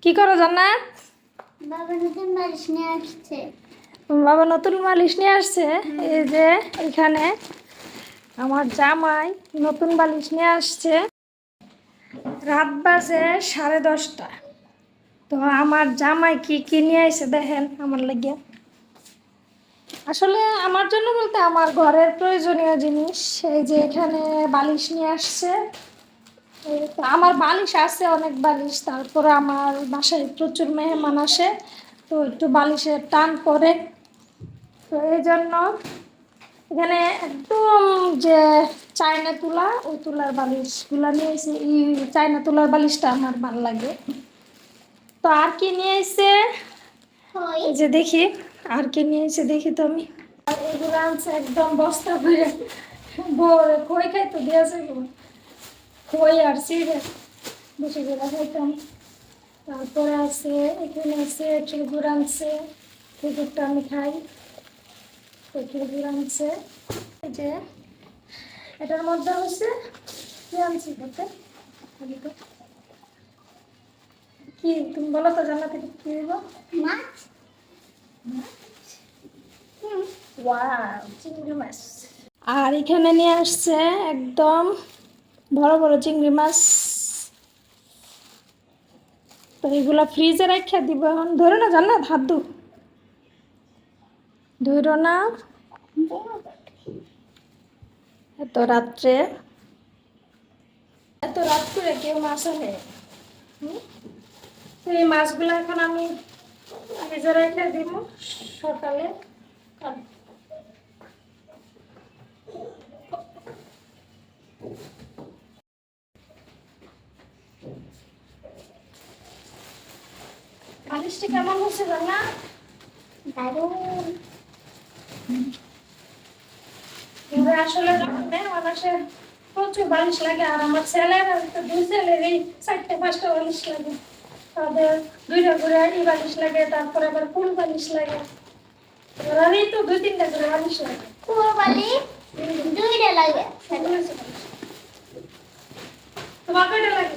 কি করো জান্নাত? বাবা নতুন বালিশ নিয়ে আসছে। বাবা নতুন বালিশ নিয়ে আসছে। এই যে এখানে আমার জামাই নতুন বালিশ নিয়ে আসছে। রাত বাজে 10:30। তো আমার জামাই কি কি নিয়ে আসছে দেখেন আমার লাগিয়া। আসলে আমার জন্য বলতে আমার ঘরের প্রয়োজনীয় জিনিস। এই যে এখানে বালিশ নিয়ে আসছে। এই তো আমার বালিশ আছে, অনেক বালিশ। তারপরে আমার বাসায় প্রচুর মেহমান আসে, তো একটু বালিশের টান পড়ে। তো এই জন্য এখানে একদম যে চায়না তুলা, ওই তুলার বালিশগুলো নিয়ে এসে, এই চায়না তুলার বালিশটা আমার ভালো লাগে। তো আর কি নিয়ে এসে এই যে দেখি, আর কি নিয়ে এসে দেখি তো আমি। আর এগুলো আনছে একদম বস্তা ভরে ভরে খই খাইতে দিয়েছে, খই আর চিড়ে বেশি করে খাইতাম। তারপরে আছে এখানে আছে খেজুর আনছে, খেজুরটা আমি খাই। তো খেজুর আনছে। এই যে এটার মধ্যে হচ্ছে কি আনছি বলতে, কি তুমি বলো তো জান্নাত, থেকে কি দেবো? মাছ। ওয়াও, চিংড়ি মাছ। আর এখানে নিয়ে আসছে একদম বড় বড় চিংড়ি মাছ। তো এগুলা ফ্রিজে রাখা দিব। এখন ধরে না জান্নাত, হাত ধরো না। এত রাত্রে, এত রাত করে কেউ মাছ আনে? তো এই মাছগুলো এখন আমি ফ্রিজে রেখে দিব, সকালে খাবো। বালিশটা কেমন হচ্ছে জানা? দারুণ। আসলে যখন মেহমান আসে প্রচুর বালিশ লাগে। আর আমার ছেলের তো দুই ছেলের এই 4-5টা বালিশ লাগে। তাদের দুইটা করে এই বালিশ লাগে, তারপরে আবার ফুল বালিশ লাগে। ওরারই তো 2-3টা করে বালিশ লাগে। পুরো বালিশ দুইটা লাগে। তোমার কয়টা লাগে?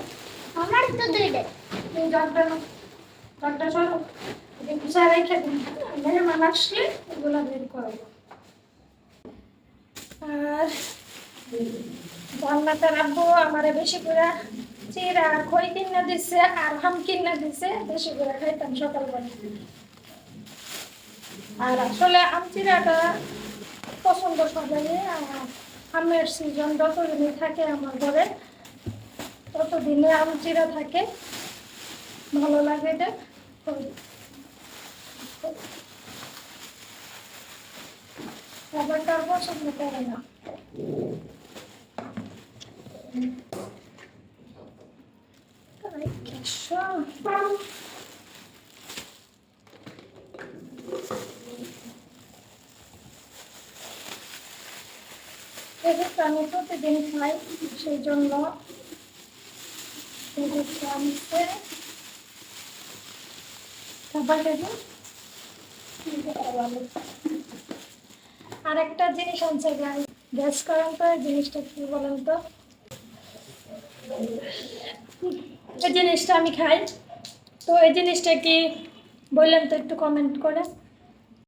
আমার তো দুইটা। তুমি জগটা সরো, গুছা রেখে দিন। মেহমান আসলে এগুলো বের করবো। আর জান্নাতের আব্বু আমারে বেশি করে চিড়া খই কিনা দিছে আর হাম কিনা দিছে, বেশি করে খাইতাম সকালবেলা। আর আসলে আম চিড়াটা পছন্দ সবাই। আর আমের সিজন যতদিনই থাকে আমার ঘরে, ততদিনে আম চিড়া থাকে, ভালো লাগে এটা। খাবারটা পছন্দ করে না। আমি প্রতিদিন খাই, সেই জন্য আর একটা জিনিস আনছে গ্যাস করেন তো, এই জিনিসটা কি বলেন তো? এই জিনিসটা আমি খাই, তো এই জিনিসটা কি বললেন তো একটু কমেন্ট করে।